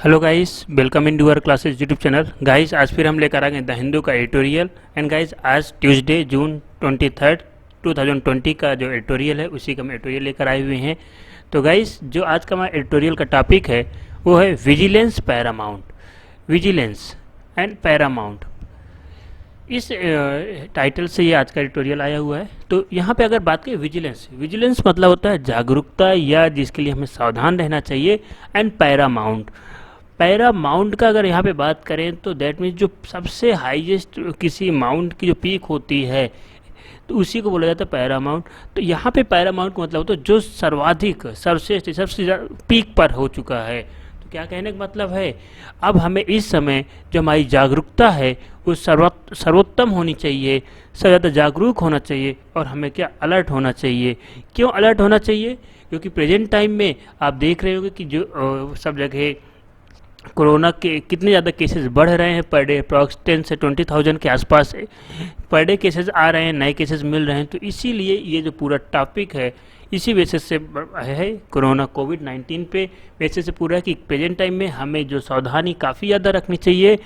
Hello guys, welcome into our classes YouTube channel. Guys, आज फिर हम लेकर आ गए द हिंदू का एडिटोरियल। एंड गाइस, आज ट्यूसडे जून 23 2020 का जो एडिटोरियल है उसी का हम एडिटोरियल लेकर आए हुए हैं। तो गाइस, जो आज का हमारा एडिटोरियल का टॉपिक है वो है vigilance Paramount. Vigilance and Paramount, इस टाइटल से ये आज का एडिटोरियल आया हुआ है। तो यहाँ पे अगर बात करें विजिलेंस, विजिलेंस मतलब होता है जागरूकता या जिसके लिए हमें सावधान रहना चाहिए। एंड पैरामाउंट, पैरामाउंट का अगर यहाँ पे बात करें तो दैट मीन्स जो सबसे हाईएस्ट किसी माउंट की जो पीक होती है तो उसी को बोला जाता है पैरामाउंट। तो यहाँ पे पैरामाउंट का मतलब होता है जो सर्वाधिक सर्वश्रेष्ठ सबसे पीक पर हो चुका है। तो क्या कहने का मतलब है, अब हमें इस समय जो हमारी जागरूकता है वो सर्वोत्तम होनी चाहिए, सबसे ज़्यादा जागरूक होना चाहिए और हमें क्या अलर्ट होना चाहिए। क्यों अलर्ट होना चाहिए? क्योंकि प्रेजेंट टाइम में आप देख रहे होंगे कि जो सब जगह कोरोना के कितने ज़्यादा केसेस बढ़ रहे हैं। पर डे अप्रॉक्स 10 से 20,000 के आसपास पर डे केसेस आ रहे हैं, नए केसेस मिल रहे हैं। तो इसीलिए ये जो पूरा टॉपिक है इसी बेसिस से है, कोरोना कोविड-19 पे बेसिस से पूरा है कि प्रेजेंट टाइम में हमें जो सावधानी काफ़ी ज़्यादा रखनी चाहिए।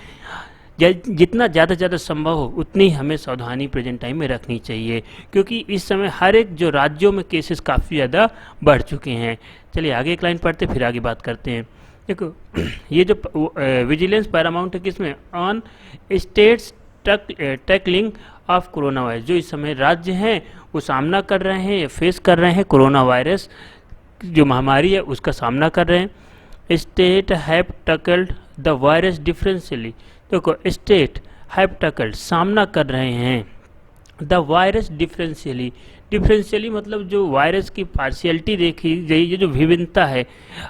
जितना ज़्यादा से ज़्यादा संभव हो उतनी हमें सावधानी प्रेजेंट टाइम में रखनी चाहिए, क्योंकि इस समय हर एक जो राज्यों में केसेस काफ़ी ज़्यादा बढ़ चुके हैं। चलिए आगे एक लाइन पढ़ते फिर आगे बात करते हैं। देखो, ये जो विजिलेंस पैरामाउंट है किसमें, on states tackling of corona virus. जो इस समय राज्य हैं वो सामना कर रहे हैं या फेस कर रहे हैं कोरोना वायरस जो महामारी है उसका सामना कर रहे हैं। State have tackled the virus differentially. देखो, स्टेट हैव टैकल्ड सामना कर रहे हैं द वायरस डिफरेंशियली। डिफरेंशियली मतलब जो वायरस की पार्शियलिटी देखी गई, ये जो विभिन्नता है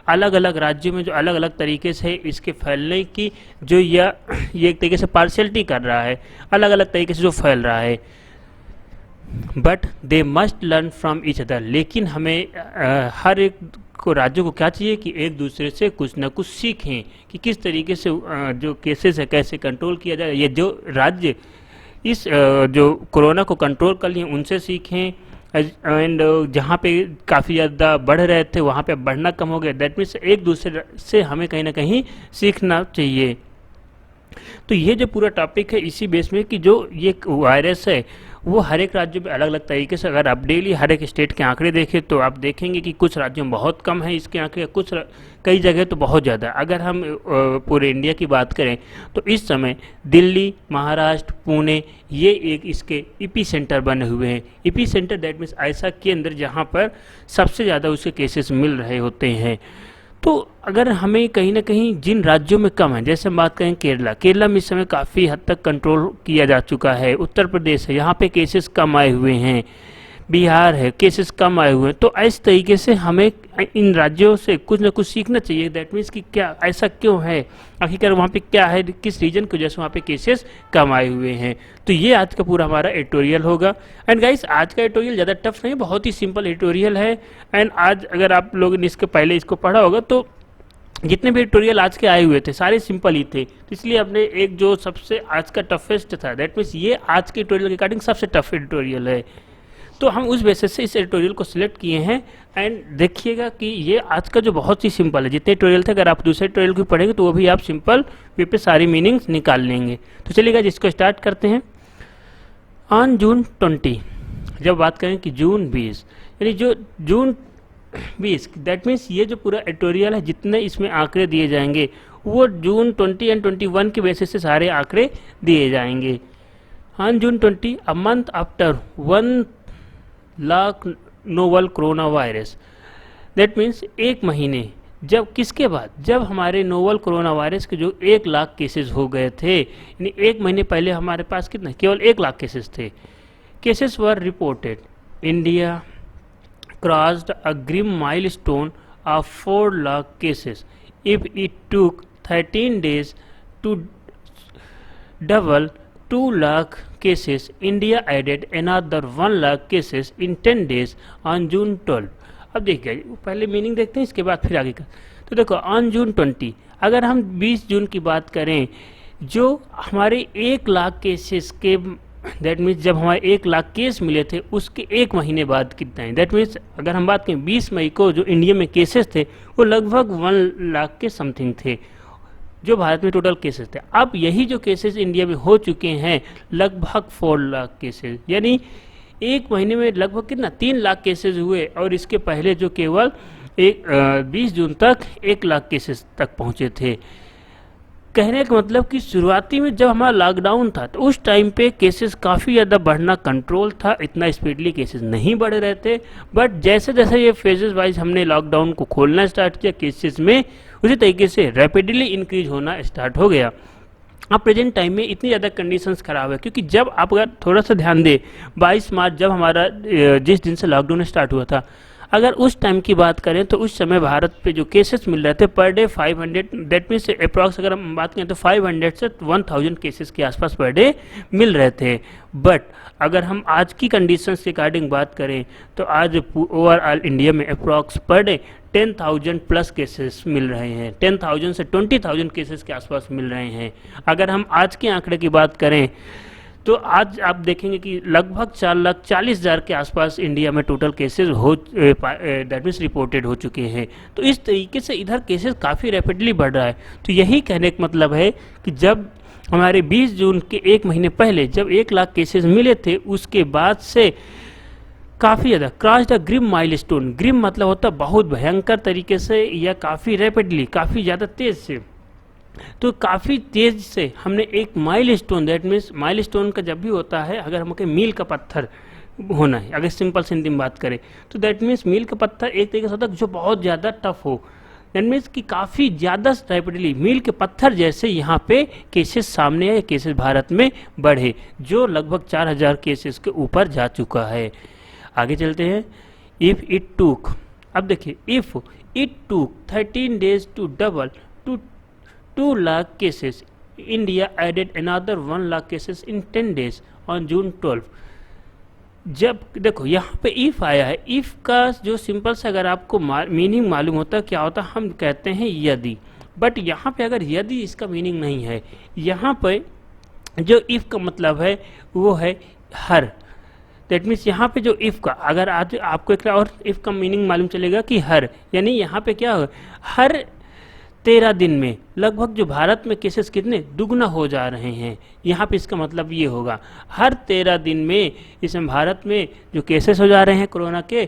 अलग अलग राज्यों में जो अलग अलग तरीके से इसके फैलने की, जो ये एक तरीके से पार्शियलिटी कर रहा है, अलग अलग तरीके से जो फैल रहा है। But they must learn from each other. लेकिन हमें हर एक को राज्यों को क्या चाहिए कि एक दूसरे से कुछ ना कुछ सीखें कि किस तरीके से जो केसेस है कैसे कंट्रोल किया जाए। ये जो राज्य इस जो कोरोना को कंट्रोल कर लिए उनसे सीखें। एंड जहाँ पे काफ़ी ज़्यादा बढ़ रहे थे वहाँ पे बढ़ना कम हो गया। दैट मीन्स एक दूसरे से हमें कहीं ना कहीं सीखना चाहिए। तो ये जो पूरा टॉपिक है इसी बेस में कि जो ये वायरस है वो हर एक राज्य में अलग अलग तरीके से, अगर आप डेली हर एक स्टेट के आंकड़े देखें तो आप देखेंगे कि कुछ राज्यों में बहुत कम है इसके आंकड़े, कुछ कई जगह तो बहुत ज़्यादा। अगर हम पूरे इंडिया की बात करें तो इस समय दिल्ली, महाराष्ट्र, पुणे ये एक इसके ईपी सेंटर बने हुए हैं। ईपी सेंटर दैट मीन्स ऐसा केंद्र जहाँ पर सबसे ज़्यादा उसके केसेस मिल रहे होते हैं। तो अगर हमें कहीं ना कहीं जिन राज्यों में कम है, जैसे हम बात करें केरला, केरला में इस समय काफ़ी हद तक कंट्रोल किया जा चुका है। उत्तर प्रदेश है, यहाँ पे केसेस कम आए हुए हैं। बिहार है, केसेस कम आए हुए हैं। तो इस तरीके से हमें इन राज्यों से कुछ ना कुछ सीखना चाहिए। दैट मीन्स कि क्या ऐसा क्यों है, आखिरकार वहाँ पे क्या है, किस रीजन की वजह से वहाँ पे केसेस कम आए हुए हैं। तो ये आज का पूरा हमारा एडिटोरियल होगा। एंड गाइस, आज का एडिटोरियल ज़्यादा टफ नहीं, बहुत ही सिंपल एडिटोरियल है। एंड आज अगर आप लोगों ने इसके पहले इसको पढ़ा होगा तो जितने भी एडिटोरियल आज के आए हुए थे सारे सिंपल ही थे। तो इसलिए हमने एक जो सबसे आज का टफेस्ट था, दैट मीन्स ये आज के एडिटोरियल के अकॉर्डिंग सबसे टफ एडिटोरियल है। तो हम उस बेसिस से इस एडिटोरियल को सिलेक्ट किए हैं। एंड देखिएगा कि ये आज का जो बहुत ही सिंपल है, जितने एडिटोरियल थे अगर आप दूसरे एडिटोरियल को पढ़ेंगे तो वो भी आप सिंपल वे पे सारी मीनिंग्स निकाल लेंगे। तो चलिएगा जिसको स्टार्ट करते हैं। ऑन जून 20, जब बात करें कि जून 20 यानी जो जून 20, दैट मीन्स ये जो पूरा एडिटोरियल है जितने इसमें आंकड़े दिए जाएंगे वो जून 20 एंड 21 के बेसिस से सारे आंकड़े दिए जाएंगे। On June 20, a month after 1 lakh novel corona virus. That means एक महीने जब किसके बाद, जब हमारे नोवल कोरोना वायरस के जो 1 लाख केसेस हो गए थे, यानी एक महीने पहले हमारे पास कितना, केवल 1 लाख केसेस थे। Cases were reported, India crossed a grim milestone of 4 lakh cases. If it took 13 days to double 2 lakh cases, India added another 1 lakh cases in 10 days on June 12. अब देखिए पहले मीनिंग देखते हैं इसके बाद फिर आगे का। तो देखो, ऑन जून 20 अगर हम 20 जून की बात करें, जो हमारे 1 लाख केसेस के दैट मीन्स जब हमारे 1 लाख केस मिले थे उसके एक महीने बाद कितना है। दैट मीन्स अगर हम बात करें 20 मई को जो इंडिया में केसेस थे वो लगभग 1 लाख के समथिंग थे। जो भारत में टोटल केसेस थे। अब यही जो केसेस इंडिया में हो चुके हैं लगभग 4 लाख केसेस, यानी एक महीने में लगभग कितना 3 लाख केसेस हुए, और इसके पहले जो केवल 20 जून तक 1 लाख केसेस तक पहुंचे थे। कहने का मतलब कि शुरुआती में जब हमारा लॉकडाउन था तो उस टाइम पे केसेस काफ़ी ज़्यादा बढ़ना कंट्रोल था, इतना स्पीडली केसेस नहीं बढ़ रहे थे। बट जैसे जैसे ये फेजेस वाइज हमने लॉकडाउन को खोलना स्टार्ट किया, केसेस में उसी तरीके से रैपिडली इंक्रीज होना स्टार्ट हो गया। अब प्रेजेंट टाइम में इतनी ज़्यादा कंडीशंस ख़राब है, क्योंकि जब आप अगर थोड़ा सा ध्यान दें 22 मार्च जब हमारा जिस दिन से लॉकडाउन स्टार्ट हुआ था, अगर उस टाइम की बात करें तो उस समय भारत पे जो केसेस मिल रहे थे per day 500, that means approx अगर हम बात करें तो 500 से 1000 केसेस के आसपास पर डे मिल रहे थे। बट अगर हम आज की कंडीशंस के अकॉर्डिंग बात करें तो आज ओवरऑल इंडिया में approx per day 10,000 plus cases मिल रहे हैं, 10,000 से 20,000 केसेस के आसपास मिल रहे हैं। अगर हम आज के आंकड़े की बात करें तो आज आप देखेंगे कि लगभग 4,40,000 के आसपास इंडिया में total cases that means reported हो चुके हैं। तो इस तरीके से इधर केसेस काफ़ी रैपिडली बढ़ रहा है। तो यही कहने का मतलब है कि जब हमारे 20 जून के एक महीने पहले जब 1 लाख केसेस मिले थे, उसके बाद से काफ़ी ज़्यादा cross the grim milestone. Grim मतलब होता है बहुत भयंकर तरीके से या काफ़ी रैपिडली, काफ़ी ज़्यादा तेज़ से। तो काफ़ी तेज़ से हमने एक माइलस्टोन, दैट मीन्स माइलस्टोन का जब भी होता है, अगर हमको मील का पत्थर होना है, अगर सिंपल से हिंदी में बात करें तो दैट मीन्स मील का पत्थर एक तरीके से होता है जो बहुत ज़्यादा टफ हो। दैट मीन्स कि काफ़ी ज़्यादा रैपिडली मील के पत्थर जैसे यहाँ पे केसेस सामने आए, केसेस भारत में बढ़े, जो लगभग 4,000 केसेस के ऊपर जा चुका है। आगे चलते हैं। इफ़ इट टूक, अब देखिए, if it took 13 days to double to 2 lakh cases, India added another 1 lakh cases in 10 days on June 12। जब देखो यहाँ पे इफ़ आया है, इफ़ का जो सिंपल से अगर आपको मीनिंग मालूम होता है क्या होता है, हम कहते हैं यदि। बट यहाँ पे अगर यदि इसका मीनिंग नहीं है, यहाँ पे जो इफ़ का मतलब है वो है हर। दैट मीन्स यहाँ पे जो इफ़ का, अगर आज आपको एक और इफ़ का मीनिंग मालूम चलेगा कि हर, यानी यहाँ पे क्या हो, हर 13 दिन में लगभग जो भारत में केसेस कितने दुगना हो जा रहे हैं। यहाँ पे इसका मतलब ये होगा हर 13 दिन में इसमें भारत में जो केसेस हो जा रहे हैं कोरोना के,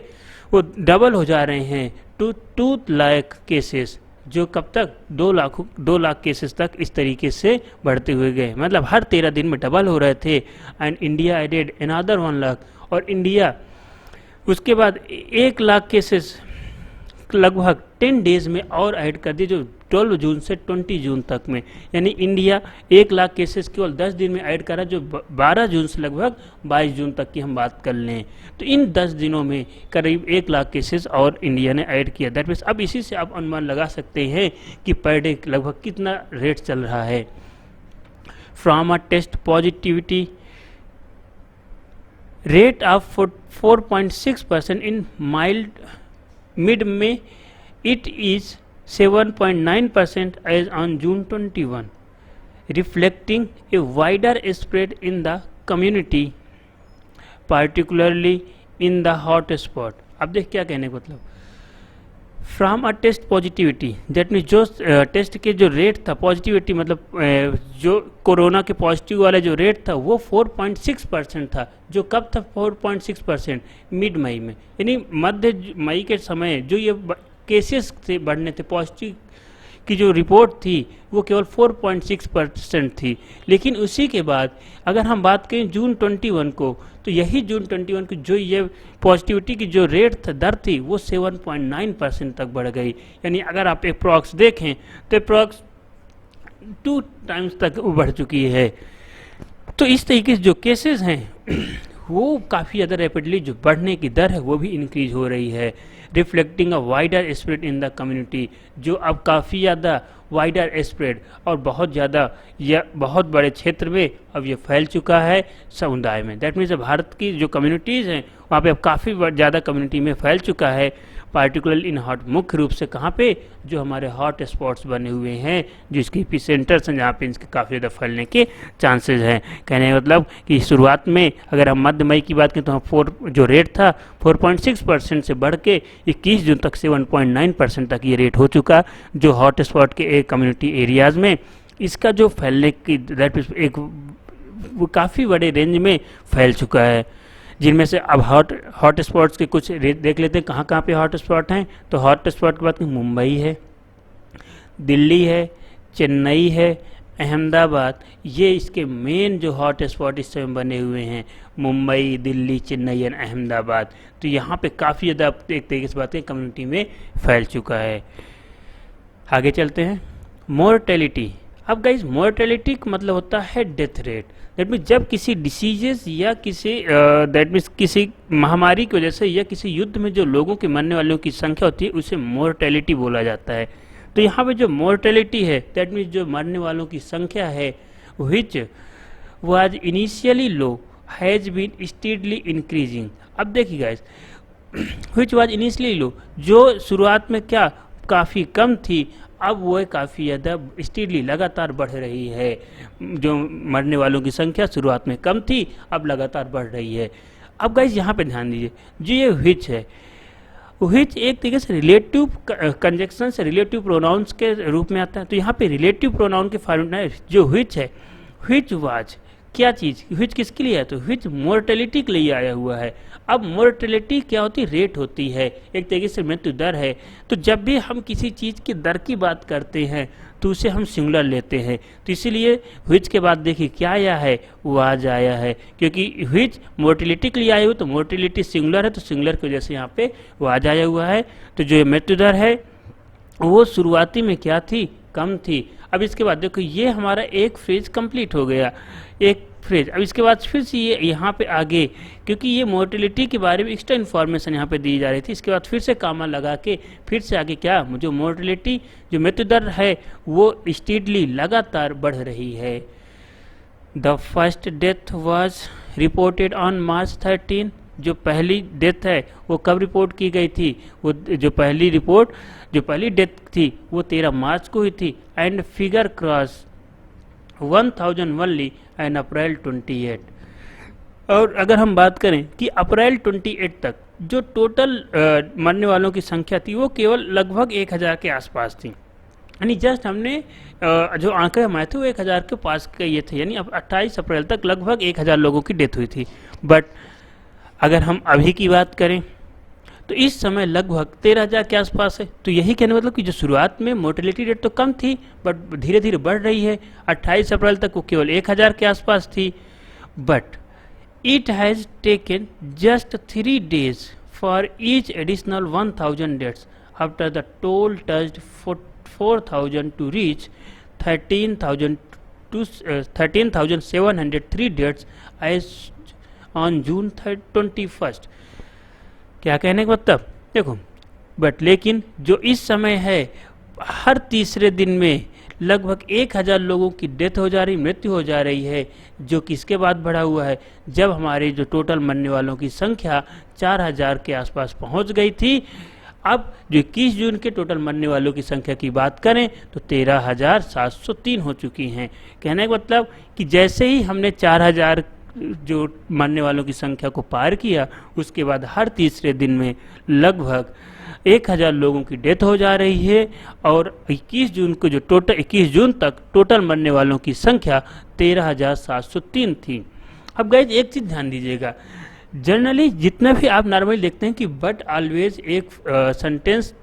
वो डबल हो जा रहे हैं टू 2 लाख केसेस, जो कब तक 2 लाख केसेस तक इस तरीके से बढ़ते हुए गए। मतलब हर 13 दिन में डबल हो रहे थे। And India added another 1 lakh, और इंडिया उसके बाद 1 लाख केसेस लगभग 10 days में और ऐड कर दिए, जो 12 जून से 20 जून तक में। यानी इंडिया 1 लाख केसेस केवल 10 दिन में ऐड करा, जो 12 जून से लगभग 22 जून तक की हम बात कर लें तो इन 10 दिनों में करीब 1 लाख केसेस और इंडिया ने ऐड किया। दैट मीन्स अब इसी से आप अनुमान लगा सकते हैं कि पर डे लगभग कितना रेट चल रहा है। From a test positivity rate of 4.6% in mid May, it is 7.9% as on June 21, reflecting a wider spread in the community, particularly in the hot spot। अब देख क्या कहने का मतलब, from a test positivity, that means जो test के जो rate था, पॉजिटिविटी मतलब जो कोरोना के पॉजिटिव वाला जो रेट था वो 4.6% था। जो कब था 4.6%? मिड मई में, यानी मध्य मई के समय जो ये केसेस से बढ़ने थे, पॉजिटिव की जो रिपोर्ट थी वो केवल 4.6% थी। लेकिन उसी के बाद अगर हम बात करें जून 21 को, तो यही जून 21 की जो ये पॉजिटिविटी की जो रेट था, दर थी, वो 7.9% तक बढ़ गई। यानी अगर आप अप्रॉक्स देखें तो अप्रॉक्स 2 times तक बढ़ चुकी है। तो इस तरीके से जो केसेस हैं वो काफ़ी ज़्यादा रैपिडली जो बढ़ने की दर है वो भी इंक्रीज हो रही है, reflecting a wider spread in the community, जो अब काफ़ी ज़्यादा वाइडर स्प्रेड और बहुत ज़्यादा या बहुत बड़े क्षेत्र में अब ये फैल चुका है समुदाय में। दैट मीन्स भारत की जो कम्युनिटीज़ हैं वहाँ पे अब काफ़ी ज़्यादा कम्युनिटी में फैल चुका है, पार्टिकुलर इन हॉट, मुख्य रूप से कहाँ पे, जो हमारे हॉट स्पॉट्स बने हुए हैं, जो इसके एपिसेंटर्स हैं, जहाँ पे इसके काफ़ी ज़्यादा फैलने के चांसेस हैं। कहने का मतलब कि शुरुआत में अगर हम मध्य मई की बात करें तो हम जो रेट था 4.6% से बढ़ के 21 जून तक 7.9% तक ये रेट हो चुका, जो हॉट स्पॉट के कम्युनिटी एरियाज़ में इसका जो फैलने की एक वो काफ़ी बड़े रेंज में फैल चुका है, जिनमें से अब हॉट स्पॉट्स के कुछ देख लेते हैं कहाँ कहाँ पे हॉट स्पॉट हैं। तो हॉट स्पॉट की बात करें, मुंबई है, दिल्ली है, चेन्नई है, अहमदाबाद, ये इसके मेन जो हॉट स्पॉट इस समय बने हुए हैं, मुंबई, दिल्ली, चेन्नई और अहमदाबाद। तो यहाँ पे काफ़ी ज़्यादा एक तरीके से बातें कम्युनिटी में फैल चुका है। आगे चलते हैं, मोर्टेलिटी। अब गाइज मोर्टेलिटी का मतलब होता है डेथ रेट। दैट मीन्स जब किसी डिसीजेस या किसी दैट मीन्स किसी महामारी की वजह से या किसी युद्ध में जो लोगों के मरने वालों की संख्या होती है उसे मोर्टेलिटी बोला जाता है। तो यहाँ पे जो मोर्टेलिटी है दैट मीन्स जो मरने वालों की संख्या है which was initially low has been steadily increasing. अब देखिए guys, which was initially low, जो शुरुआत में क्या काफ़ी कम थी, अब वो काफ़ी ज़्यादा स्टीडली लगातार बढ़ रही है। जो मरने वालों की संख्या शुरुआत में कम थी, अब लगातार बढ़ रही है। अब गाइस यहाँ पे ध्यान दीजिए, जो ये व्हिच है, व्हिच एक तरीके से रिलेटिव कंजक्शन से रिलेटिव प्रोनाउंस के रूप में आता है। तो यहाँ पे रिलेटिव प्रोनाउन के फॉर्म में जो व्हिच है, व्हिच वाज क्या चीज़, व्हिच किसके लिए है, तो व्हिच मोर्टेलिटी के लिए आया हुआ है। अब मोर्टेलिटी क्या होती है, रेट होती है, एक तरीके से मृत्यु दर है। तो जब भी हम किसी चीज़ की दर की बात करते हैं तो उसे हम सिंगुलर लेते हैं। तो इसीलिए व्हिच के बाद देखिए क्या आया है, वाज आया है, क्योंकि व्हिच मोर्टेलिटी के लिए आए हुए, तो मोर्टेलिटी सिंगुलर है, तो सिंगुलर की वजह से यहाँ पे वाज आया हुआ है। तो जो मृत्यु दर है वो शुरुआती में क्या थी, कम थी। अब इसके बाद देखो ये हमारा एक फ्रेज कंप्लीट हो गया, एक फ्रेज। अब इसके बाद फिर से ये यहाँ पे आगे, क्योंकि ये मोर्टेलिटी के बारे में एक्स्ट्रा इन्फॉर्मेशन यहाँ पे दी जा रही थी, इसके बाद फिर से कामा लगा के फिर से आगे क्या, जो मोर्टेलिटी जो मृत्यु दर है वो स्टीडली लगातार बढ़ रही है। The first death was reported on March 13। जो पहली डेथ है वो कब रिपोर्ट की गई थी, वो जो पहली डेथ थी वो 13 मार्च को हुई थी। And figure cross 1000 only and April 28। और अगर हम बात करें कि अप्रैल 28 तक जो टोटल मरने वालों की संख्या थी वो केवल लगभग 1000 के आसपास थी। यानी जस्ट हमने जो आंकड़े हमारे थे वो 1000 के पास के ये थे, यानी अब 28 अप्रैल तक लगभग 1000 लोगों की डेथ हुई थी। बट अगर हम अभी की बात करें तो इस समय लगभग 13,000 के आसपास है। तो यही कहने मतलब कि जो शुरुआत में मोर्टेलिटी रेट तो कम थी बट धीरे धीरे बढ़ रही है। 28 अप्रैल तक वो केवल 1000 के आसपास थी। But it has taken just 3 days for each additional 1000 deaths after the toll touched 4,000 to reach 13,703 deaths as on June 21। क्या कहने का मतलब, देखो बट लेकिन जो इस समय है हर तीसरे दिन में लगभग 1000 लोगों की डेथ हो जा रही, मृत्यु हो जा रही है, जो किसके बाद बढ़ा हुआ है, जब हमारी जो टोटल मरने वालों की संख्या 4000 के आसपास पहुंच गई थी। अब जो 21 जून के टोटल मरने वालों की संख्या की बात करें तो 13,703 हो चुकी हैं। कहने का मतलब कि जैसे ही हमने 4000 जो मरने वालों की संख्या को पार किया, उसके बाद हर तीसरे दिन में लगभग 1000 लोगों की डेथ हो जा रही है। और 21 जून को जो टोटल 21 जून तक टोटल मरने वालों की संख्या 13,703 थी। अब गाइस एक चीज़ ध्यान दीजिएगा, जनरली जितना भी आप नॉर्मली देखते हैं कि बट ऑलवेज एक सेंटेंस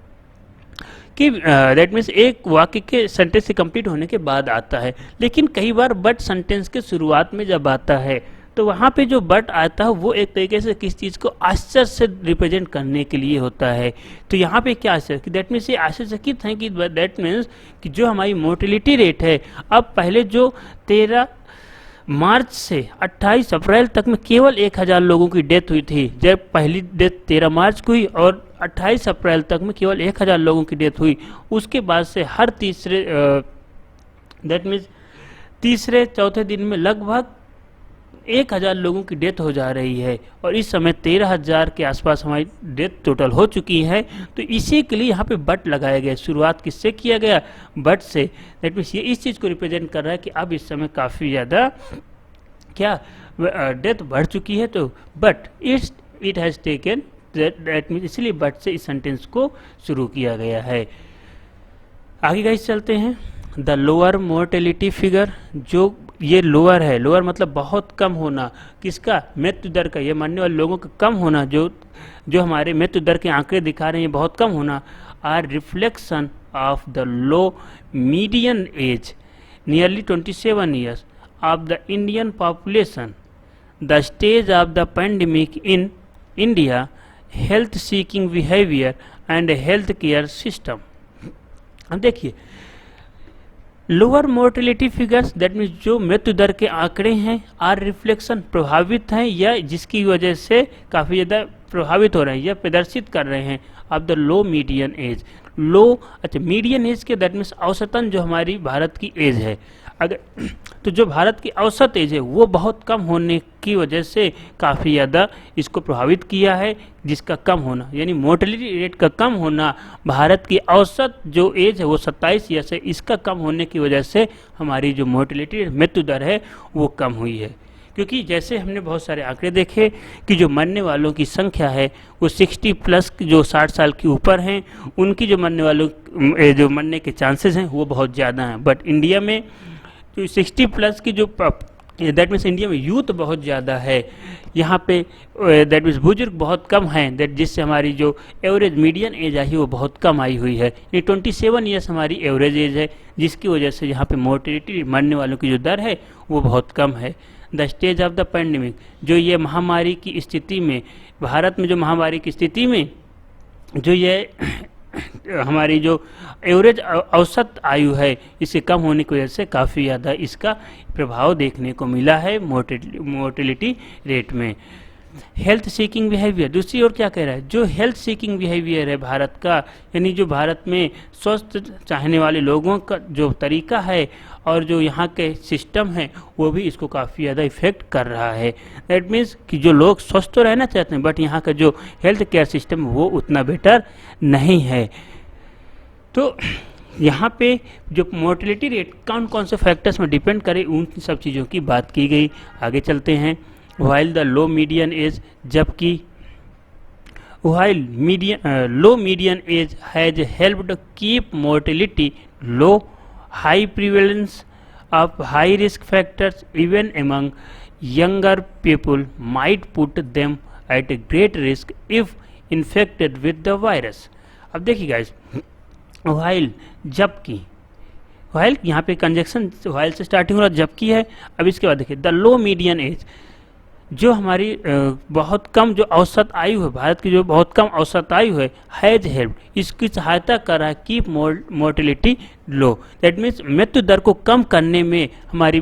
कि दैट मीन्स एक वाक्य के सेंटेंस से कंप्लीट होने के बाद आता है, लेकिन कई बार बट सेंटेंस के शुरुआत में जब आता है तो वहाँ पे जो बट आता है वो एक तरीके से किस चीज़ को आश्चर्य से रिप्रेजेंट करने के लिए होता है। तो यहाँ पे क्या आश्चर्य कि दैट मीन्स ये आश्चर्यचकित हैं कि दैट मीन्स कि जो हमारी मोर्टेलिटी रेट है, अब पहले जो 13 मार्च से 28 अप्रैल तक में केवल 1000 लोगों की डेथ हुई थी, जब पहली डेथ 13 मार्च को हुई और 28 अप्रैल तक में केवल 1000 लोगों की डेथ हुई। उसके बाद से हर तीसरे दैट मीन्स तीसरे चौथे दिन में लगभग 1000 लोगों की डेथ हो जा रही है और इस समय 13,000 के आसपास हमारी डेथ टोटल हो चुकी है। तो इसी के लिए यहाँ पे बट लगाया गया। शुरुआत किससे किया गया? बट से। दैट मीन्स ये इस चीज़ को रिप्रेजेंट कर रहा है कि अब इस समय काफ़ी ज़्यादा क्या डेथ बढ़ चुकी है। तो but it has taken that means, इसलिए बट से इस सेंटेंस को शुरू किया गया है। आगे गाइस चलते हैं। द लोअर मोर्टेलिटी फिगर, जो ये लोअर है, लोअर मतलब बहुत कम होना, किसका? मृत्यु दर का। ये मरने वाले लोगों का कम होना, जो हमारे मृत्यु दर के आंकड़े दिखा रहे हैं बहुत कम होना, are reflection of the low median age nearly 27 years of the Indian population, the stage of the pandemic in India, health seeking behaviour and health care system. अब देखिए, lower mortality figures that means जो मृत्यु दर के आंकड़े हैं, are reflection प्रभावित हैं या जिसकी वजह से काफ़ी ज़्यादा प्रभावित हो रहे हैं या प्रदर्शित कर रहे हैं of the low median age. Low, अच्छा मीडियन एज के दैट मीन्स औसतन जो हमारी भारत की एज है, अगर तो जो भारत की औसत एज है वो बहुत कम होने की वजह से काफ़ी ज़्यादा इसको प्रभावित किया है, जिसका कम होना यानी मोर्टेलिटी रेट का कम होना। भारत की औसत जो एज है वो 27 ईयर्स है, इसका कम होने की वजह से हमारी जो मोर्टेलिटी मृत्यु दर है वो कम हुई है। क्योंकि जैसे हमने बहुत सारे आंकड़े देखे कि जो मरने वालों की संख्या है वो 60 प्लस, जो 60 साल के ऊपर हैं, उनकी जो मरने के चांसेस हैं वो बहुत ज़्यादा हैं। बट इंडिया में तो 60 प्लस की जो दैट मीन्स इंडिया में यूथ बहुत ज़्यादा है, यहाँ पे दैट मीन्स बुजुर्ग बहुत कम हैं, दैट जिससे हमारी जो एवरेज मीडियन एज आई है वो बहुत कम आई हुई है। ये 27 ईयर्स हमारी एवरेज एज है, जिसकी वजह से यहाँ पे मोर्टेलिटी मरने वालों की जो दर है वो बहुत कम है। The stage of the pandemic, जो ये महामारी की स्थिति में, भारत में जो महामारी की स्थिति में जो ये हमारी जो एवरेज औसत आयु है इससे कम होने की वजह से काफ़ी ज़्यादा इसका प्रभाव देखने को मिला है मोर्टेलिटी रेट में। हेल्थ सीकिंग बिहेवियर, दूसरी ओर क्या कह रहा है? जो हेल्थ सीकिंग बिहेवियर है भारत का, यानी जो भारत में स्वस्थ चाहने वाले लोगों का जो तरीका है और जो यहाँ के सिस्टम है वो भी इसको काफ़ी ज़्यादा इफेक्ट कर रहा है। दैट मीन्स कि जो लोग स्वस्थ तो रहना चाहते हैं बट यहाँ का जो हेल्थ केयर सिस्टम वो उतना बेटर नहीं है। तो यहाँ पे जो मोर्टेलिटी रेट कौन कौन से फैक्टर्स में डिपेंड करे उन सब चीज़ों की बात की गई। आगे चलते हैं। While the low median age, जबकि low median age has helped keep mortality low, high prevalence of high risk factors even among younger people might put them at a great risk if infected with the virus। अब देखिए guys, while जबकि, while यहाँ पे conjunction while से starting हो रहा जबकि है। अब इसके बाद देखिए द लो मीडियन एज, जो हमारी बहुत कम जो औसत आयु है, भारत की जो बहुत कम औसत आयु है, हैज हेल्प, इसकी सहायता कर रहा है keep mortality low. That means मृत्यु दर को कम करने में हमारी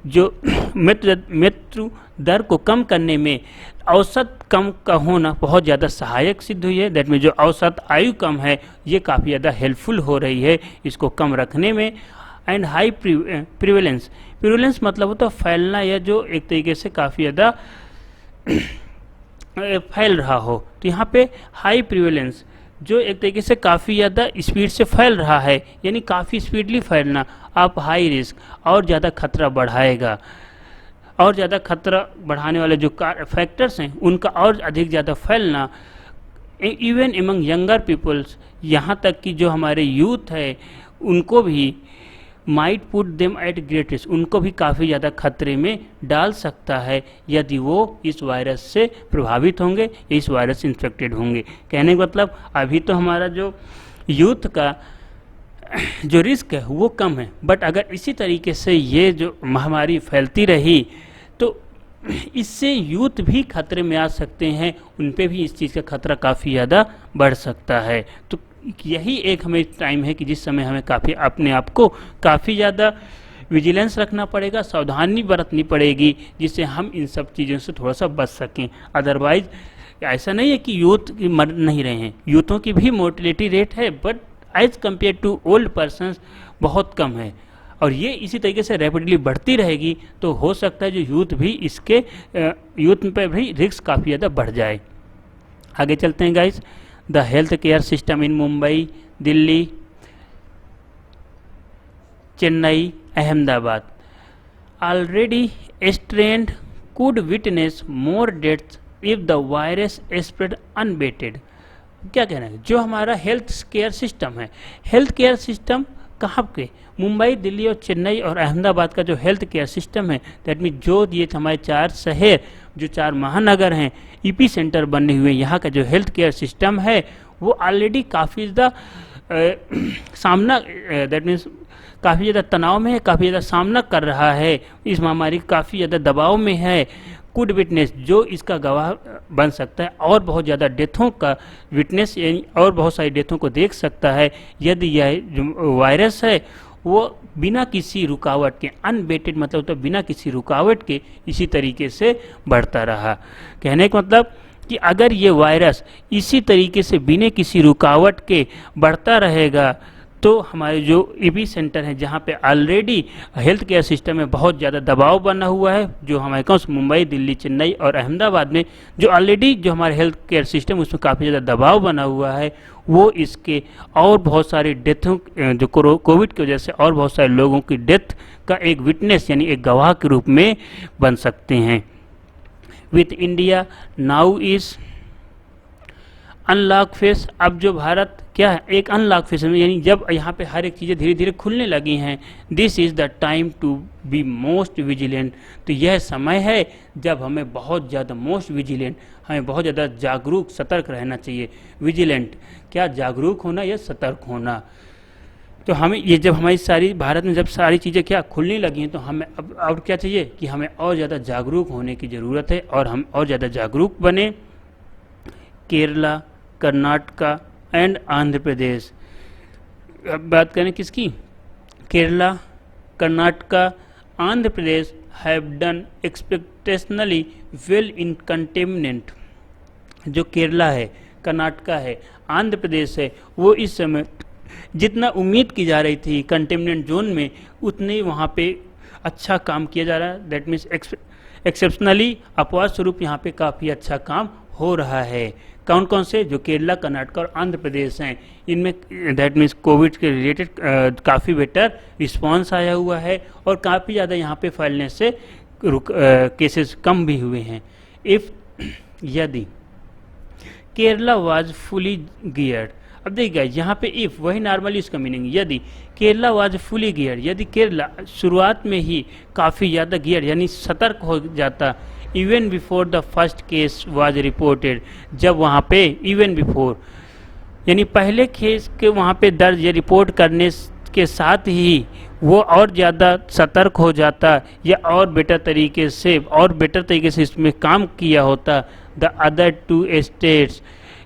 जो मृत्यु दर को कम करने में औसत कम का होना बहुत ज़्यादा सहायक सिद्ध हुई है। दैट मीन्स जो औसत आयु कम है ये काफ़ी ज़्यादा हेल्पफुल हो रही है इसको कम रखने में। एंड हाई प्रिवेलेंस, प्रिवेलेंस मतलब होता है फैलना या जो एक तरीके से काफ़ी ज़्यादा फैल रहा हो। तो यहाँ पे हाई प्रिवेलेंस जो एक तरीके से काफ़ी ज़्यादा स्पीड से फैल रहा है, यानी काफ़ी स्पीडली फैलना, आप हाई रिस्क और ज़्यादा खतरा बढ़ाएगा। और ज़्यादा खतरा बढ़ाने वाले जो फैक्टर्स हैं उनका और अधिक ज़्यादा फैलना, इवन एमंग यंगर पीपल्स, यहाँ तक कि जो हमारे यूथ है उनको भी might put them at great risk, उनको भी काफ़ी ज़्यादा खतरे में डाल सकता है यदि वो इस वायरस से प्रभावित होंगे, इस वायरस से इन्फेक्टेड होंगे। कहने का मतलब अभी तो हमारा जो यूथ का जो रिस्क है वो कम है, बट अगर इसी तरीके से ये जो महामारी फैलती रही तो इससे यूथ भी खतरे में आ सकते हैं, उन पे भी इस चीज़ का खतरा काफ़ी ज़्यादा बढ़ सकता है। तो यही एक हमें टाइम है कि जिस समय हमें काफ़ी अपने आप को काफ़ी ज़्यादा विजिलेंस रखना पड़ेगा, सावधानी बरतनी पड़ेगी, जिससे हम इन सब चीज़ों से थोड़ा सा बच सकें। अदरवाइज ऐसा नहीं है कि यूथ मर नहीं रहे हैं, यूथों की भी मोर्टेलिटी रेट है but as compare to old persons बहुत कम है। और ये इसी तरीके से रैपिडली बढ़ती रहेगी तो हो सकता है जो यूथ भी इसके यूथ पे भी रिस्क काफ़ी ज़्यादा बढ़ जाए। आगे चलते हैं guys. The health care system in Mumbai, Delhi, Chennai, Ahmedabad already strained could witness more deaths if the virus spread unabated। क्या कहना है, जो हमारा हेल्थ केयर सिस्टम है, हेल्थ केयर सिस्टम कहाँ के, मुंबई, दिल्ली और चेन्नई और अहमदाबाद का जो हेल्थ केयर सिस्टम है, दैट मीन जो ये हमारे 4 शहर, जो 4 महानगर हैं, ईपी सेंटर बने हुए, यहाँ का जो हेल्थ केयर सिस्टम है वो ऑलरेडी काफ़ी ज़्यादा सामना, दैट मीन्स काफ़ी ज़्यादा तनाव में है, काफ़ी ज़्यादा सामना कर रहा है, इस महामारी काफ़ी ज़्यादा दबाव में है। कुड विटनेस, जो इसका गवाह बन सकता है और बहुत ज़्यादा डेथों का विटनेस और बहुत सारी डेथों को देख सकता है यदि यह जो वायरस है वो बिना किसी रुकावट के, अनबेटेड मतलब तो बिना किसी रुकावट के इसी तरीके से बढ़ता रहा। कहने का मतलब कि अगर ये वायरस इसी तरीके से बिना किसी रुकावट के बढ़ता रहेगा तो हमारे जो ईपी सेंटर हैं, जहाँ पे ऑलरेडी हेल्थ केयर सिस्टम में बहुत ज़्यादा दबाव बना हुआ है, जो हमारे कौन मुंबई, दिल्ली, चेन्नई और अहमदाबाद में जो ऑलरेडी जो हमारे हेल्थ केयर सिस्टम उसमें काफ़ी ज़्यादा दबाव बना हुआ है, वो इसके और बहुत सारी डेथों, जो कोविड की वजह से और बहुत सारे लोगों की डेथ का एक विटनेस यानी एक गवाह के रूप में बन सकते हैं। With India now is unlock face, अब जो भारत क्या है, एक अनलॉक फेस में, यानी जब यहाँ पे हर एक चीज़ें धीरे धीरे खुलने लगी हैं। This is the time to be most vigilant, तो यह समय है जब हमें बहुत ज़्यादा मोस्ट विजिलेंट, हमें बहुत ज़्यादा जागरूक सतर्क रहना चाहिए। विजिलेंट क्या, जागरूक होना या सतर्क होना। तो हमें ये जब हमारी सारी भारत में जब सारी चीज़ें क्या खुलने लगी हैं तो हमें अब और क्या चाहिए कि हमें और ज़्यादा जागरूक होने की ज़रूरत है और हम और ज़्यादा जागरूक बने। केरला, कर्नाटका एंड आंध्र प्रदेश, अब बात करें किसकी, Kerala, Karnataka, Andhra Pradesh have done exceptionally well in containment. जो केरला है, कर्नाटका है, आंध्र प्रदेश है, वो इस समय जितना उम्मीद की जा रही थी कंटेनमेंट जोन में उतने वहाँ पे अच्छा काम किया जा रहा है। दैट मीन्स एक्सेप्शनली अपवाद स्वरूप यहाँ पे काफ़ी अच्छा काम हो रहा है। कौन कौन से, जो केरला, कर्नाटक और आंध्र प्रदेश हैं, इनमें दैट मीन्स कोविड के रिलेटेड काफ़ी बेटर रिस्पांस आया हुआ है और काफ़ी ज़्यादा यहाँ पे फैलने से केसेस कम भी हुए हैं। इफ़ यदि केरला वाज फुली गियर्ड, अब देखिएगा यहाँ पे इफ़ वही नॉर्मली इसका मीनिंग, यदि केरला वाज फुली गियर्ड, यदि केरला शुरुआत में ही काफ़ी ज़्यादा गियर यानी सतर्क हो जाता, even before the first case was reported, जब वहाँ पे इवन बिफोर यानी पहले केस के वहाँ पे दर्ज या रिपोर्ट करने के साथ ही वो और ज़्यादा सतर्क हो जाता या और बेटर तरीके से इसमें काम किया होता। The other 2 states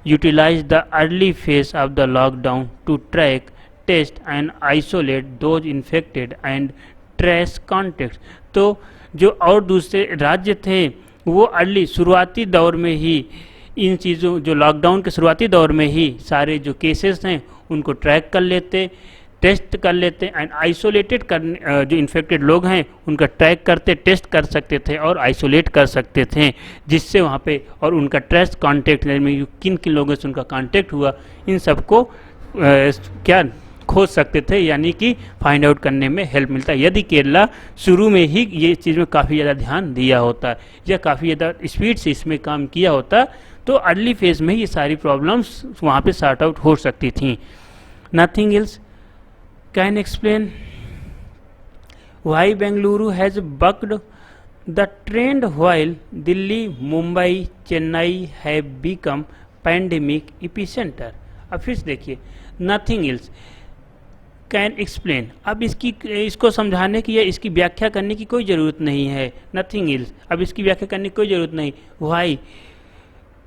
utilize the early phase of the lockdown to track, test and isolate those infected and trace contacts। तो जो और दूसरे राज्य थे वो अर्ली शुरुआती दौर में ही इन चीज़ों, जो लॉकडाउन के शुरुआती दौर में ही सारे जो केसेस हैं उनको ट्रैक कर लेते, टेस्ट कर लेते एंड आइसोलेटेड करने, जो इन्फेक्टेड लोग हैं उनका ट्रैक करते, टेस्ट कर सकते थे और आइसोलेट कर सकते थे, जिससे वहाँ पे और उनका ट्रेस कॉन्टेक्ट में किन किन लोगों से उनका कॉन्टेक्ट हुआ इन सबको क्या खोज सकते थे, यानी कि फाइंड आउट करने में हेल्प मिलता है। यदि केरला शुरू में ही ये चीज़ में काफ़ी ज़्यादा ध्यान दिया होता या काफ़ी ज़्यादा स्पीड से इसमें काम किया होता तो अर्ली फेज में ही ये सारी प्रॉब्लम्स वहाँ पे सॉर्ट आउट हो सकती थी। Nothing else can explain why Bengaluru has bucked the trend while Delhi, Mumbai, Chennai have become pandemic epicentre. अब फिर से देखिए, नथिंग एल्स कैन एक्सप्लेन, अब इसको समझाने की या इसकी व्याख्या करने की कोई ज़रूरत नहीं है। नथिंग एल्स, अब इसकी व्याख्या करने की कोई ज़रूरत नहीं।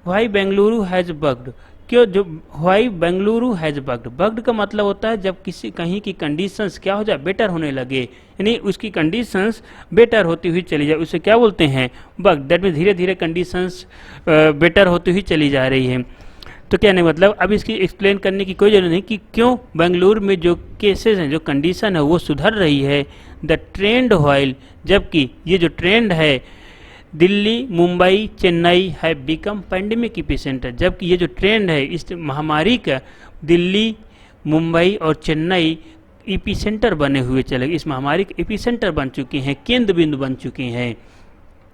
वाई बेंगलुरु हैज़ बग्ड, क्यों, जो why Bengaluru has bucked, bucked का मतलब होता है जब कहीं की कंडीशंस क्या हो जाए, बेटर होने लगे, यानी उसकी कंडीशंस बेटर होती हुई चली जाए, उसे क्या बोलते हैं, बग्ड। दैट मीन धीरे धीरे कंडीशंस बेटर होती हुई चली जा रही है। तो क्या नहीं मतलब अब इसकी एक्सप्लेन करने की कोई जरूरत नहीं कि क्यों बेंगलुरु में जो केसेस हैं, जो कंडीशन है वो सुधर रही है। द ट्रेंड व्हाइल, जबकि ये जो ट्रेंड है दिल्ली, मुंबई, चेन्नई है बिकम पैंडेमिक एपिसेंटर, जबकि ये जो ट्रेंड है इस महामारी का दिल्ली, मुंबई और चेन्नई एपिसेंटर बने हुए चले गए, इस महामारी के एपिसेंटर बन चुके हैं, केंद्र बिंदु बन चुके हैं।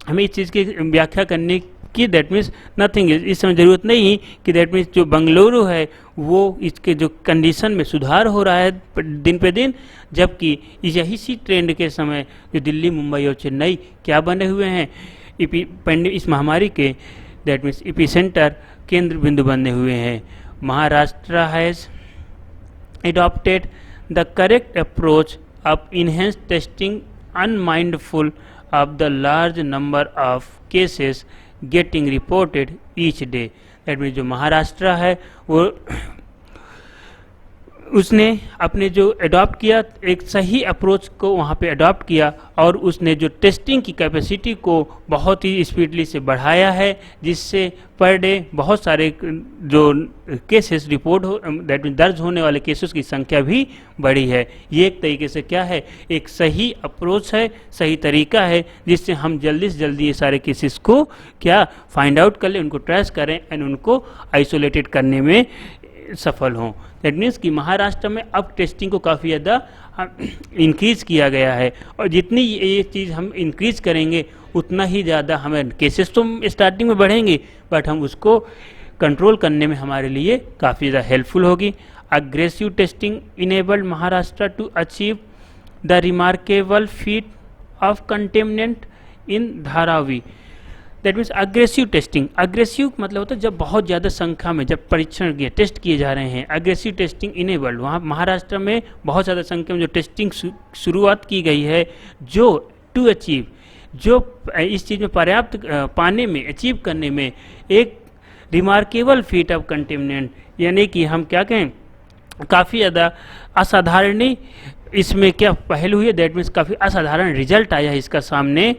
हमें इस चीज़ की व्याख्या करने की दैट मीन्स नथिंग इज, इस समय ज़रूरत नहीं कि दैट मीन्स जो बेंगलुरु है वो इसके जो कंडीशन में सुधार हो रहा है दिन पे दिन, जबकि यही सी ट्रेंड के समय जो दिल्ली, मुंबई और चेन्नई क्या बने हुए हैं, इस महामारी के दैट मीन्स एपिसेंटर, केंद्र बिंदु बने हुए हैं। Maharashtra has adopted the correct approach of enhanced testing, unmindful of the large number of cases getting reported each day. That means जो महाराष्ट्र है वो उसने अपने जो अडॉप्ट किया एक सही अप्रोच को वहाँ पे अडॉप्ट किया और उसने जो टेस्टिंग की कैपेसिटी को बहुत ही स्पीडली से बढ़ाया है, जिससे पर डे बहुत सारे जो केसेस रिपोर्ट हो दैट मीन दर्ज होने वाले केसेस की संख्या भी बढ़ी है। ये एक तरीके से क्या है, एक सही अप्रोच है, सही तरीका है जिससे हम जल्दी से जल्दी ये सारे केसेस को क्या फाइंड आउट कर लें, उनको ट्रेस करें एंड उनको आइसोलेटेड करने में सफल हों। दैट मीन्स कि महाराष्ट्र में अब टेस्टिंग को काफ़ी ज़्यादा इंक्रीज़ किया गया है और जितनी ये चीज़ हम इंक्रीज़ करेंगे उतना ही ज़्यादा हमें केसेस तो स्टार्टिंग में बढ़ेंगे बट हम उसको कंट्रोल करने में हमारे लिए काफ़ी ज़्यादा हेल्पफुल होगी। Aggressive testing enabled Maharashtra to achieve the remarkable feat of containment in Dharavi. That means aggressive testing, aggressive मतलब होता है जब बहुत ज़्यादा संख्या में जब परीक्षण किए टेस्ट किए जा रहे हैं, अग्रेसिव टेस्टिंग इनेबल्ड, वहाँ महाराष्ट्र में बहुत ज़्यादा संख्या में जो टेस्टिंग शुरुआत की गई है जो टू अचीव, जो इस चीज़ में पर्याप्त पाने में अचीव करने में एक रिमार्केबल फीट ऑफ कंटेमिनेंट, यानी कि हम क्या कहें काफ़ी ज़्यादा असाधारण इसमें क्या पहलू हुई है, दैट मीन्स काफ़ी असाधारण रिजल्ट आया है इसका सामने।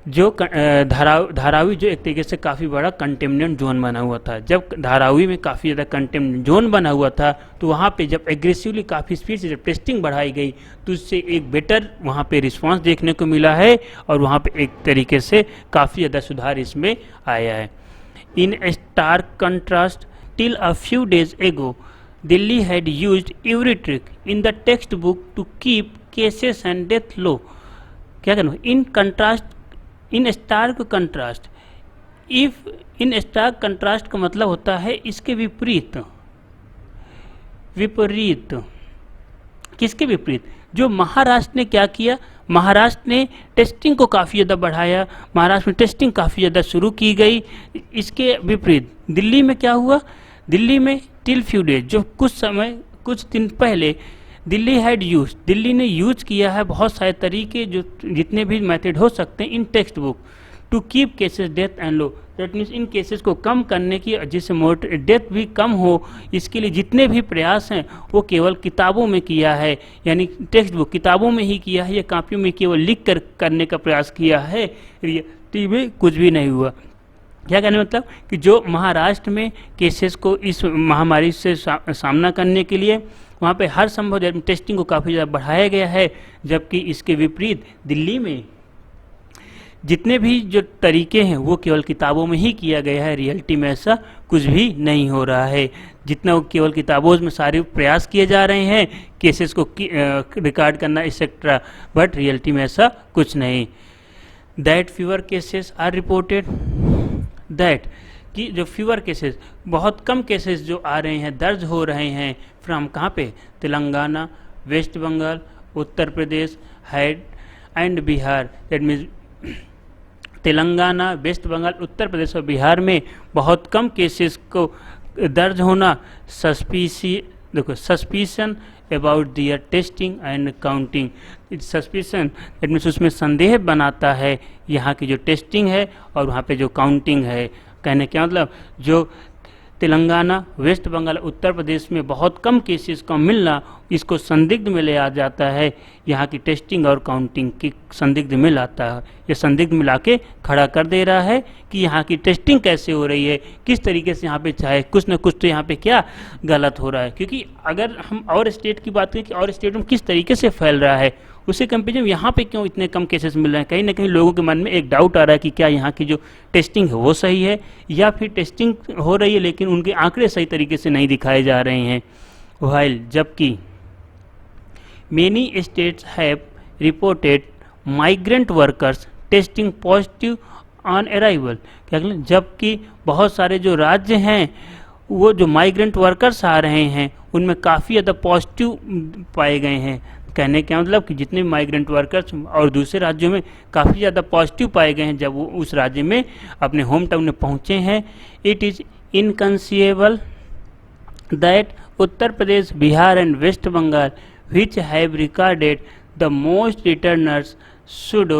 जो धारावी जो एक तरीके से काफ़ी बड़ा कंटेमिनेंट जोन बना हुआ था, जब धारावी में काफ़ी ज़्यादा कंटेमिनेंट जोन बना हुआ था तो वहाँ पे जब एग्रेसिवली काफ़ी स्पीड से जब टेस्टिंग बढ़ाई गई तो उससे एक बेटर वहाँ पे रिस्पांस देखने को मिला है और वहाँ पे एक तरीके से काफ़ी ज़्यादा सुधार इसमें आया है। In stark contrast till a few days ago Delhi had used every trick in the textbook to keep cases and death low. क्या करना, in contrast, in stark contrast, if in stark contrast का मतलब होता है इसके विपरीत, विपरीत किसके विपरीत, जो महाराष्ट्र ने क्या किया, महाराष्ट्र ने टेस्टिंग को काफ़ी ज़्यादा बढ़ाया, महाराष्ट्र में टेस्टिंग काफ़ी ज़्यादा शुरू की गई। इसके विपरीत दिल्ली में क्या हुआ, दिल्ली में टिल फ्यू डेज, जो कुछ समय कुछ दिन पहले दिल्ली हैड यूज, दिल्ली ने यूज किया है बहुत सारे तरीके जो जितने भी मेथड हो सकते हैं in textbook to keep cases death and low. That means इन केसेस को कम करने की, जिससे डेथ भी कम हो, इसके लिए जितने भी प्रयास हैं वो केवल किताबों में किया है, यानी टेक्स्ट बुक किताबों में ही किया है या कापियों में केवल लिख कर करने का प्रयास किया है, रियलिटी में कुछ भी नहीं हुआ। क्या कहने मतलब कि जो महाराष्ट्र में केसेस को इस महामारी से सामना करने के लिए वहाँ पे हर संभव टेस्टिंग को काफ़ी ज़्यादा बढ़ाया गया है, जबकि इसके विपरीत दिल्ली में जितने भी जो तरीके हैं वो केवल किताबों में ही किया गया है, रियलिटी में ऐसा कुछ भी नहीं हो रहा है। जितना वो केवल किताबों में सारे प्रयास किए जा रहे हैं केसेस को रिकॉर्ड करना एक्सेट्रा, बट रियलिटी में ऐसा कुछ नहीं। That fever cases are reported, that कि जो फीवर केसेस बहुत कम केसेस जो आ रहे हैं दर्ज हो रहे हैं फ्रॉम कहाँ पे, Telangana, West Bengal, Uttar Pradesh had and Bihar. That means Telangana, West Bengal, Uttar Pradesh और बिहार में बहुत कम केसेस को दर्ज होना, suspicion about their testing and counting, suspicion that means उसमें संदेह बनाता है यहाँ की जो टेस्टिंग है और वहाँ पे जो काउंटिंग है। कहने क्या मतलब, जो तेलंगाना, वेस्ट बंगाल, उत्तर प्रदेश में बहुत कम केसेस का मिलना इसको संदिग्ध में ले आ जाता है। यहाँ की टेस्टिंग और काउंटिंग की संदिग्ध में लाता है, ये संदिग्ध में लाके खड़ा कर दे रहा है कि यहाँ की टेस्टिंग कैसे हो रही है, किस तरीके से यहाँ पे चाहे कुछ न कुछ तो यहाँ पे क्या गलत हो रहा है। क्योंकि अगर हम और स्टेट की बात करें कि और स्टेट में किस तरीके से फैल रहा है, उसी कंपेरिजन यहाँ पे क्यों इतने कम केसेस मिल रहे हैं, कहीं ना कहीं लोगों के मन में एक डाउट आ रहा है कि क्या यहाँ की जो टेस्टिंग है वो सही है या फिर टेस्टिंग हो रही है लेकिन उनके आंकड़े सही तरीके से नहीं दिखाए जा रहे हैं। वाइल जबकि many states have reported migrant workers testing positive on arrival, क्या जबकि बहुत सारे जो राज्य हैं वो जो माइग्रेंट वर्कर्स आ रहे हैं उनमें काफ़ी ज़्यादा पॉजिटिव पाए गए हैं। कहने का मतलब कि जितने माइग्रेंट वर्कर्स और दूसरे राज्यों में काफ़ी ज़्यादा पॉजिटिव पाए गए हैं जब वो उस राज्य में अपने होम टाउन में पहुँचे हैं। It is inconceivable that Uttar Pradesh, Bihar and West Bengal which have recorded the most returners should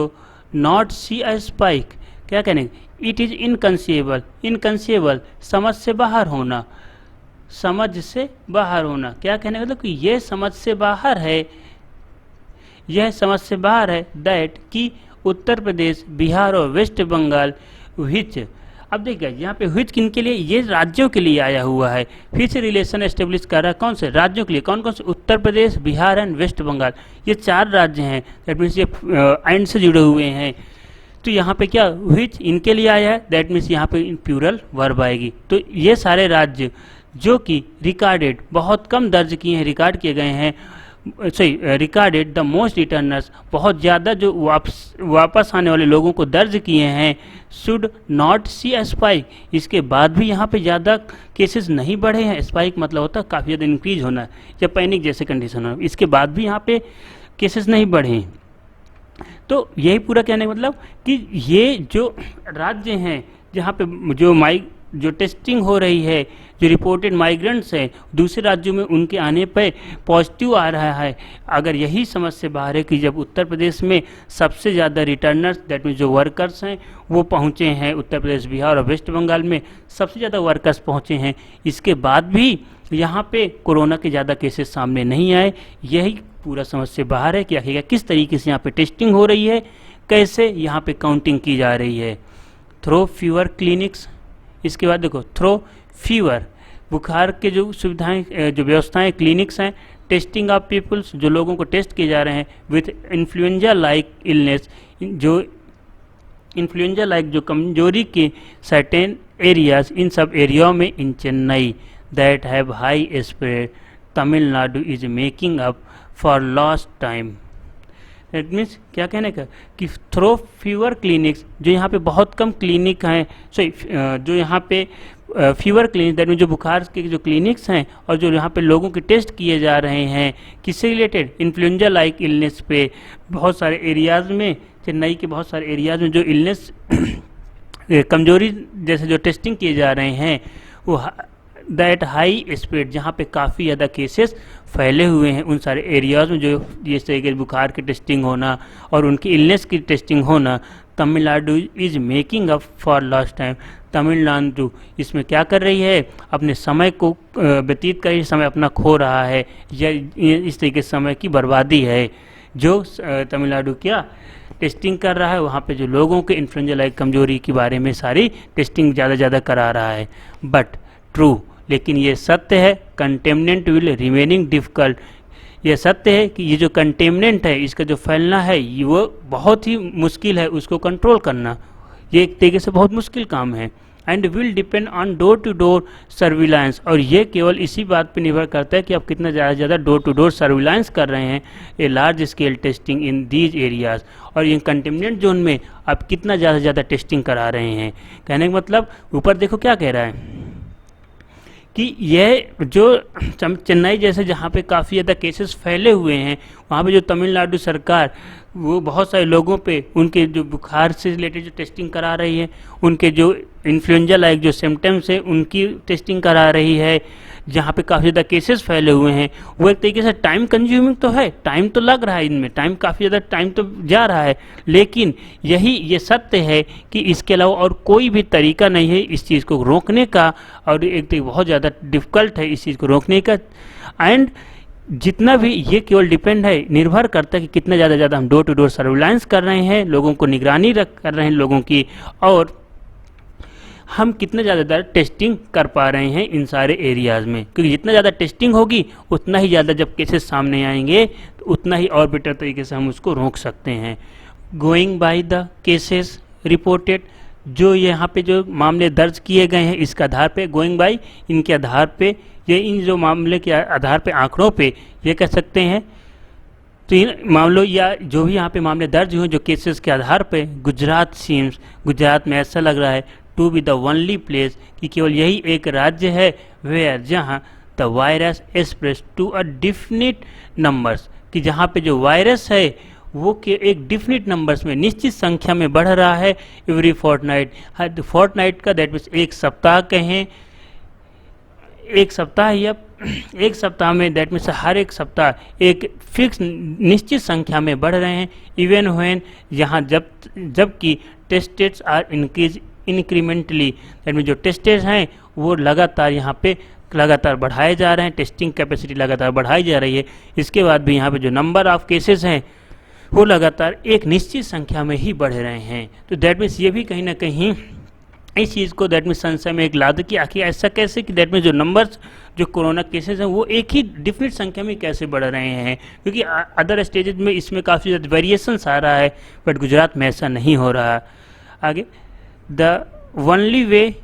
not see a spike। क्या कहने, इट इज़ इनकंसीवेबल, इनकंसीवेबल समझ से बाहर होना, समझ से बाहर होना, क्या कहने मतलब कि ये समझ से बाहर है, यह समझ से बाहर है दैट कि उत्तर प्रदेश, बिहार और वेस्ट बंगाल विच, अब देखिए यहाँ पे विच किन के लिए, ये राज्यों के लिए आया हुआ है, फिर से रिलेशन एस्टेब्लिश कर रहा है कौन से राज्यों के लिए, कौन कौन से, उत्तर प्रदेश, बिहार एंड वेस्ट बंगाल, ये 4 राज्य हैं, दैट मीन्स ये एंड से जुड़े हुए हैं। तो यहाँ पे क्या विच इनके लिए आया है, दैट मीन्स यहाँ पे प्लूरल वर्ब आएगी। तो ये सारे राज्य जो कि रिकॉर्डेड बहुत कम दर्ज किए हैं, रिकॉर्ड किए गए हैं, सॉरी रिकॉर्डेड द मोस्ट रिटर्नर्स बहुत ज़्यादा जो वापस आने वाले लोगों को दर्ज किए हैं, should not see a spike, इसके बाद भी यहाँ पे ज़्यादा केसेस नहीं बढ़े हैं। स्पाइक मतलब होता है काफ़ी ज़्यादा इंक्रीज होना या पैनिक जैसे कंडीशन होना, इसके बाद भी यहाँ पे केसेस नहीं बढ़े हैं। तो यही पूरा कहने का मतलब कि ये जो राज्य हैं जहाँ पे जो टेस्टिंग हो रही है, जो रिपोर्टेड माइग्रेंट्स हैं दूसरे राज्यों में उनके आने पर पॉजिटिव आ रहा है, अगर यही समझ से बाहर है कि जब उत्तर प्रदेश में सबसे ज़्यादा रिटर्नर्स दैट मीन जो वर्कर्स हैं वो पहुँचे हैं, उत्तर प्रदेश, बिहार और वेस्ट बंगाल में सबसे ज़्यादा वर्कर्स पहुँचे हैं, इसके बाद भी यहाँ पे कोरोना के ज़्यादा केसेस सामने नहीं आए, यही पूरा समझ से बाहर है कि आखिर किस तरीके से यहाँ पे टेस्टिंग हो रही है, कैसे यहाँ पे काउंटिंग की जा रही है। थ्रो फीवर क्लिनिक्स, इसके बाद देखो थ्रो फीवर बुखार के जो सुविधाएं जो व्यवस्थाएं क्लिनिक्स हैं, टेस्टिंग ऑफ पीपल्स जो लोगों को टेस्ट किए जा रहे हैं, विथ इन्फ्लुएंजा लाइक इलनेस जो इन्फ्लुएंजा लाइक जो कमजोरी के सर्टेन एरियाज, इन सब एरियाओं में in Chennai that have high spread, Tamil Nadu is making up for lost time. That means क्या कहने का कि थ्रो फीवर क्लिनिक्स जो यहाँ पे बहुत कम क्लिनिक हैं, सॉरी जो यहाँ पे फीवर क्लिनिक दैट मीन जो बुखार के जो क्लिनिक्स हैं और जो यहाँ पे लोगों के टेस्ट किए जा रहे हैं किससे रिलेटेड, इन्फ्लुएंजा लाइक इलनेस पे, बहुत सारे एरियाज़ में, चेन्नई के बहुत सारे एरियाज़ में जो इलनेस कमजोरी जैसे जो टेस्टिंग किए जा रहे हैं वो दैट हाई स्प्रेड जहाँ पे काफ़ी ज़्यादा केसेस फैले हुए हैं उन सारे एरियाज़ में जो जैसे कि बुखार की टेस्टिंग होना और उनकी इलनेस की टेस्टिंग होना। Tamil Nadu is making up for last time, Tamil Nadu इसमें क्या कर रही है, अपने समय को व्यतीत कर रही, समय अपना खो रहा है या इस तरीके से समय की बर्बादी है। जो तमिलनाडु क्या टेस्टिंग कर रहा है वहाँ पे जो लोगों के इन्फ्लुएंजा लाइक कमजोरी के बारे में सारी टेस्टिंग ज़्यादा करा रहा है। बट ट्रू, लेकिन ये सत्य है, कंटेमिनेंट विल रिमेनिंग डिफ़िकल्ट, ये सत्य है कि ये जो कंटेमिनेंट है इसका जो फैलना है ये वो बहुत ही मुश्किल है, उसको कंट्रोल करना ये एक तरीके से बहुत मुश्किल काम है। And will depend on door to door surveillance, और ये केवल इसी बात पर निर्भर करता है कि आप कितना ज़्यादा डोर टू डोर सर्विलांस कर रहे हैं, a large scale testing in these areas, और ये कंटेमिनेंट जोन में आप कितना ज़्यादा टेस्टिंग करा रहे हैं। कहने का मतलब ऊपर देखो क्या कह रहा है कि यह जो चेन्नई जैसे जहाँ पे काफ़ी ज़्यादा केसेस फैले हुए हैं वहाँ पे जो तमिलनाडु सरकार वो बहुत सारे लोगों पे उनके जो बुखार से रिलेटेड जो टेस्टिंग करा रही है, उनके जो इन्फ्लुएंजा लाइक जो सिम्टम्स है उनकी टेस्टिंग करा रही है, जहाँ पे काफ़ी ज़्यादा केसेस फैले हुए हैं। वो एक तरीके से टाइम कंज्यूमिंग तो है, टाइम तो लग रहा है इनमें, टाइम काफ़ी ज़्यादा टाइम तो जा रहा है, लेकिन ये सत्य है कि इसके अलावा और कोई भी तरीका नहीं है इस चीज़ को रोकने का, और एक तो बहुत ज़्यादा डिफ़िकल्ट है इस चीज़ को रोकने का। एंड जितना भी ये केवल डिपेंड है, निर्भर करता है कि कितना ज़्यादा हम डोर टू डोर सर्विलांस कर रहे हैं, लोगों को निगरानी कर रहे हैं लोगों की, और हम कितने ज़्यादा टेस्टिंग कर पा रहे हैं इन सारे एरियाज़ में। क्योंकि जितना ज़्यादा टेस्टिंग होगी उतना ही ज़्यादा जब केसेस सामने आएंगे तो उतना ही और बेटर तरीके से हम उसको रोक सकते हैं। Going by the cases reported, जो यहाँ पे जो मामले दर्ज किए गए हैं इसके आधार पे, गोइंग बाय इनके आधार पे, ये इन जो मामले के आधार पे आंकड़ों पे ये कह सकते हैं, तो इन मामलों या जो भी यहाँ पे मामले दर्ज हुए जो केसेस के आधार पे, गुजरात में ऐसा लग रहा है to be the only place कि केवल यही एक राज्य है वेयर जहाँ the virus spread to a definite numbers, कि जहाँ पे जो वायरस है वो के एक डिफिनिट नंबर्स में निश्चित संख्या में बढ़ रहा है एवरी फोर्टनाइट का, दैट मीन्स एक सप्ताह कहें, एक सप्ताह या एक सप्ताह में, दैट मीन्स हर एक सप्ताह एक फिक्स निश्चित संख्या में बढ़ रहे हैं। इवन व्हेन यहाँ जबकि tests are increase incrementally, that means जो टेस्टेड हैं वो लगातार यहाँ पे लगातार बढ़ाए जा रहे हैं, टेस्टिंग कैपेसिटी लगातार बढ़ाई जा रही है। इसके बाद भी यहाँ पे जो नंबर ऑफ केसेस हैं वो लगातार एक निश्चित संख्या में ही बढ़ रहे हैं। तो दैट मीन्स ये भी कहीं ना कहीं इस चीज़ को दैट मीन्स संशय में एक लाद कि आखिर ऐसा कैसे कि दैट मीन्स जो नंबर्स जो कोरोना केसेस हैं वो एक ही डिफिनिट संख्या में कैसे बढ़ रहे हैं, क्योंकि अदर स्टेजेस में इसमें काफ़ी ज़्यादा वेरिएशंस आ रहा है, बट गुजरात में ऐसा नहीं हो रहा। आगे, the only way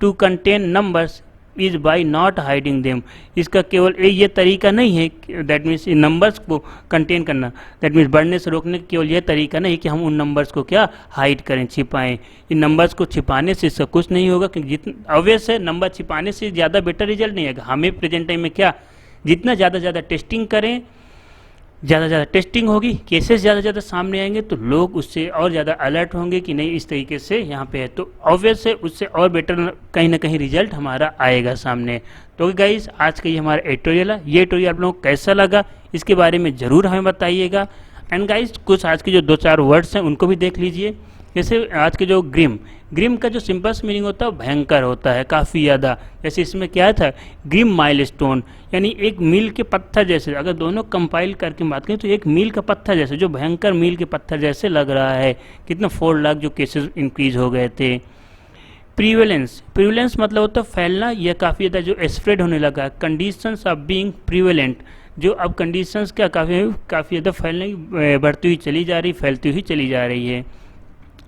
to contain numbers is by not hiding them, इसका केवल ये तरीका नहीं है दैट मीन्स इन नंबर्स को कंटेन करना, दैट मीन्स बढ़ने से रोकने का केवल ये तरीका नहीं कि हम उन नंबर्स को क्या हाइड करें, छिपाएं। इन नंबर्स को छिपाने से इससे कुछ नहीं होगा, क्योंकि जितना ऑब्वियस है नंबर छिपाने से ज़्यादा बेटर रिजल्ट नहीं आएगा। हमें प्रेजेंट टाइम में क्या जितना ज़्यादा टेस्टिंग करें, ज़्यादा टेस्टिंग होगी, केसेस ज़्यादा सामने आएंगे तो लोग उससे और ज़्यादा अलर्ट होंगे कि नहीं इस तरीके से यहाँ पे है, तो ऑब्वियस है उससे और बेटर कहीं ना कहीं रिजल्ट हमारा आएगा सामने। तो गाइस आज का ये हमारा एडिटोरियल है, ये एडिटोरियल आप लोगों को कैसा लगा इसके बारे में ज़रूर हमें बताइएगा। एंड गाइस कुछ आज के जो 2-4 वर्ड्स हैं उनको भी देख लीजिए। जैसे आज के जो ग्रिम का जो सिंपल मीनिंग होता है भयंकर होता है काफ़ी ज़्यादा। जैसे इसमें क्या था, ग्रिम माइलस्टोन यानी एक मील के पत्थर जैसे, अगर दोनों कंपाइल करके बात करें तो एक मील का पत्थर जैसे, जो भयंकर मील के पत्थर जैसे लग रहा है। कितना 4 लाख जो केसेस इंक्रीज हो गए थे। प्रीवेलेंस मतलब होता है फैलना या काफ़ी ज़्यादा जो स्प्रेड होने लगा। कंडीशंस ऑफ बीइंग प्रीवेलेंट, जो अब कंडीशंस क्या काफ़ी ज़्यादा फैलने बढ़ती हुई चली जा रही, फैलती हुई चली जा रही है।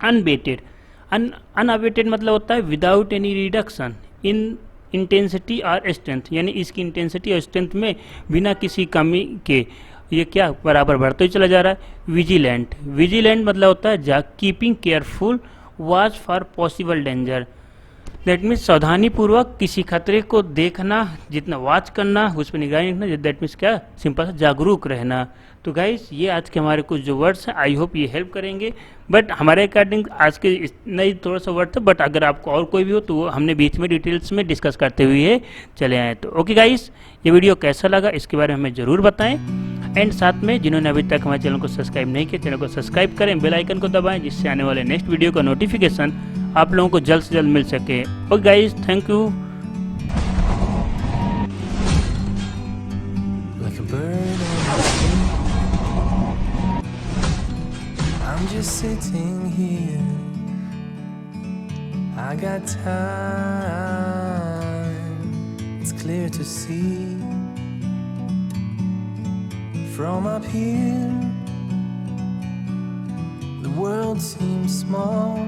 अनअवेटेड मतलब होता है without any reduction in intensity और स्ट्रेंथ, यानी इसकी इंटेंसिटी और स्ट्रेंथ में बिना किसी कमी के ये क्या बराबर बढ़ते ही चला जा रहा है। विजिलेंट मतलब होता है keeping careful watch for possible danger, that means सावधानीपूर्वक किसी खतरे को देखना, जितना वॉच करना, उस पर निगरानी रखना, दैट मीन्स क्या सिंपल सा जागरूक रहना। तो गाइस ये आज के हमारे कुछ जो वर्ड्स हैं आई होप ये हेल्प करेंगे, बट हमारे अकॉर्डिंग आज के इतना ही थोड़ा सा वर्ड था, बट अगर आपको और कोई भी हो तो वो हमने बीच में डिटेल्स में डिस्कस करते हुए चले आए। तो ओके गाइस ये वीडियो कैसा लगा इसके बारे में हमें ज़रूर बताएं। एंड साथ में जिन्होंने अभी तक हमारे चैनल को सब्सक्राइब नहीं किया, चैनल को सब्सक्राइब करें, बेल आइकन को दबाएं, जिससे आने वाले नेक्स्ट वीडियो का नोटिफिकेशन आप लोगों को जल्द से जल्द मिल सके। Okay guys thank you. I'm just sitting here, I got time, it's clear to see. From up here, the world seems small,